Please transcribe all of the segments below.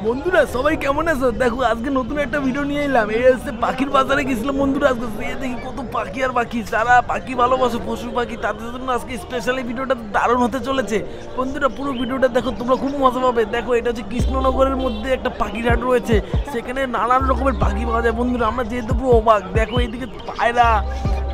বন্ধুরা সবাই কেমন আছো? দেখো আজকে নতুন একটা ভিডিও নিয়ে এলাম। এই হচ্ছে পাখির বাজারে গেছিলাম বন্ধুরা। আজকে দেখি কত পাখি আর পাখি, যারা পাখি ভালোবাসো, পশু পাখি, তাদের জন্য আজকে স্পেশালি ভিডিওটা দারুণ হতে চলেছে। বন্ধুরা পুরো ভিডিওটা দেখো, তোমরা খুব মজা পাবে। দেখো এটা হচ্ছে কৃষ্ণনগরের মধ্যে একটা পাখির হাট রয়েছে, সেখানে নানান রকমের পাখি পাওয়া যায়। বন্ধুরা আমরা যেহেতু পুরো অবাক, দেখো এইদিকে পায়রা,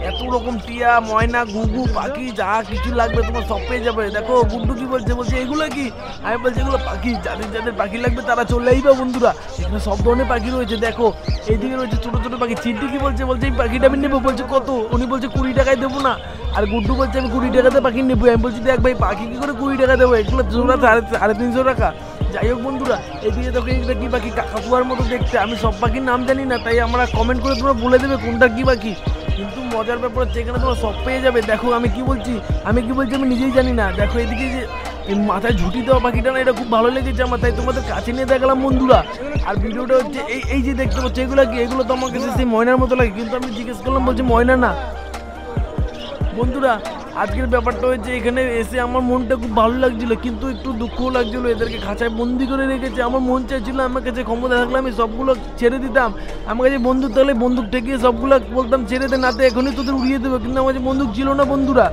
এত রকম টিয়া, ময়না, ঘুঘু পাখি, যা কিছু লাগবে তোমার সব পেয়ে যাবে। দেখো গুড্ডু কি বলছে, বলছে এগুলো কি? আমি বলছি এগুলো পাখি, যাদের যাদের পাখি লাগবে তারা চলে আইবা। বন্ধুরা এখানে সব ধরনের পাখি রয়েছে। দেখো এইদিকে রয়েছে ছোট ছোট পাখি। চিন্টি কি বলছে, বলছে এই পাখিটা আমি নেবো। বলছে কত? উনি বলছে 20 টাকায় দেবো না। আর গুড্ডু বলছে আমি 20 টাকাতে পাখি নেবো। আমি বলছি দেখ ভাই, পাখি কি করে 20 টাকা দেবো? এগুলো জোড়া 350 টাকা। যাই হোক বন্ধুরা, এদিকে দেখো এইটা কি পাখি, কাকাতুয়ার মতো দেখতে। আমি সব পাখির নাম জানি না, তাই আমরা কমেন্ট করে তোমরা বলে দেবে কোনটা কি পাখি। কিন্তু মজার ব্যাপার হচ্ছে এখানে তোমরা সব পেয়ে যাবে। দেখো আমি কি বলছি আমি নিজেই জানি না। দেখো এদিকে যে এই মাথায় ঝুঁটি দেওয়া পাখিটা না, এটা খুব ভালো লেগেছে আমার, তাই তোমাদের কাছে নিয়ে দেখালাম বন্ধুরা। আর ভিডিওটা হচ্ছে এই যে দেখতে পাচ্ছ, এগুলো কি? এগুলো তো আমার কাছে সেই ময়নার মতো লাগে, কিন্তু আমি জিজ্ঞেস করলাম, বলছে ময়না না। বন্ধুরা আজকের ব্যাপারটা হচ্ছে, এখানে এসে আমার মনটা খুব ভালো লাগছিল, কিন্তু একটু দুঃখও লাগছিল। এদেরকে খাঁচায় বন্দি করে রেখেছে। আমার মন চাইছিল, আমার কাছে ক্ষমতা থাকলে আমি সবগুলো ছেড়ে দিতাম। আমার কাছে বন্দুক থাকলে বন্দুক ঠেকিয়ে সবগুলো বলতাম ছেড়ে দে, নাতে এখনই তোদের উড়িয়ে দেবো, কিন্তু আমার কাছে বন্দুক ছিল না বন্ধুরা।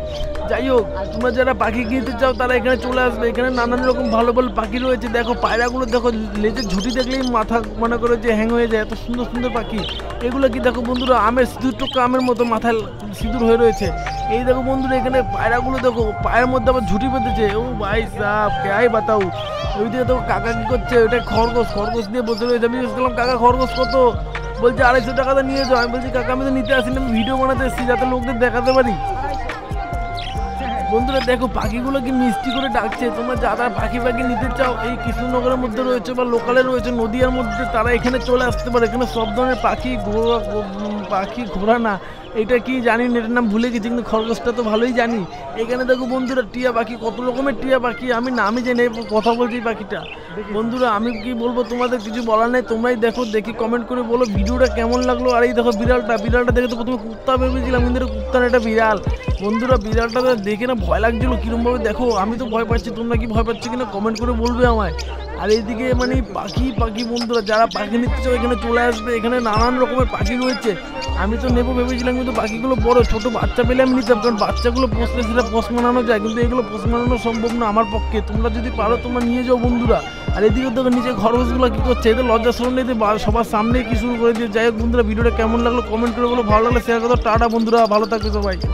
যাই হোক, তোমরা যারা পাখি কিনতে চাও তারা এখানে চলে আসবে। এখানে নানান রকম ভালো ভালো পাখি রয়েছে। দেখো পায়রাগুলো দেখো, লেজের ঝুঁটি দেখলেই মাথা মনে করে যে হ্যাং হয়ে যায়, এত সুন্দর সুন্দর পাখি। এগুলো কি দেখো বন্ধুরা, আমের সিঁদুর টোকা আমের মতো মাথায় সিঁদুর হয়ে রয়েছে। এই দেখো বন্ধুরা, এখানে পায়রাগুলো দেখো, পায়ের মধ্যে আবার ঝুঁটি বেঁধেছে। ও ভাই সাহ, কে বাতাও। ওই দিকে দেখো কাকা কি করছে, ওটা খরগোশ নিয়ে বসে রয়েছে। আমি বললাম কাকা খরগোশ কত? বলছে 250 টাকাতে নিয়ে যাও। আমি বলছি কাকা আমি তো নিতে আসিনি, আমি ভিডিও বানাতে এসেছি যাতে লোকদের দেখাতে পারি। বন্ধুরা দেখো পাখিগুলো কি মিষ্টি করে ডাকছে। তোমরা যারা পাখি নিতে চাও, এই কৃষ্ণনগরের মধ্যে রয়েছে বা লোকালে রয়েছে নদিয়ার মধ্যে, তারা এখানে চলে আসতে পারে। এখানে সব ধরনের পাখি ঘোরা না, এটা কি জানি না, এটার নাম ভুলে গেছি, কিন্তু খরগোশটা তো ভালোই জানি। এখানে দেখো বন্ধুরা টিয়া পাখি, কত রকমের টিয়া পাখি, আমি নামই জানি কথা বলছি পাখিটা। বন্ধুরা আমি কি বলবো, তোমাদের কিছু বলার নেই, তোমরাই দেখো, দেখি কমেন্ট করে বলো ভিডিওটা কেমন লাগলো। আর এই দেখো বিড়ালটা দেখে তো প্রথমে কুত্তা ভেবেছিলাম, কিন্তু এটা কুত্তা না, এটা বিড়াল। বন্ধুরা বিড়ালটা দেখে না ভয় লাগছিল কিরমভাবে। দেখো আমি তো ভয় পাচ্ছি, তোমরা কি ভয় পাচ্ছ কিনা কমেন্ট করে বলবে আমায়। আর এইদিকে মানে পাখি বন্ধুরা, যারা পাখি নিতে চাও এখানে চলে আসবে। এখানে নানান রকমের পাখি রয়েছে। আমি তো নেবো ভেবেছিলাম, কিন্তু পাখিগুলো বড়, ছোট বাচ্চা পেলে আমি নিতাম, কারণ বাচ্চাগুলো পোষলে সেটা পোষ মানানো যায়, কিন্তু এগুলো পোষ মানানো সম্ভব না আমার পক্ষে। তোমরা যদি পারো তোমরা নিয়ে যাও বন্ধুরা। আর এদিকে দেখো নিচে খরগোশগুলো কি করছে, এদের লজ্জা শরম নেই, সবার সামনে কি শুরু করে দিয়ে। যাই হোক বন্ধুরা, ভিডিওটা কেমন লাগলো কমেন্ট করে বলো, ভালো লাগলে শেয়ার করো। টাটা বন্ধুরা, ভালো থাকবে সবাই।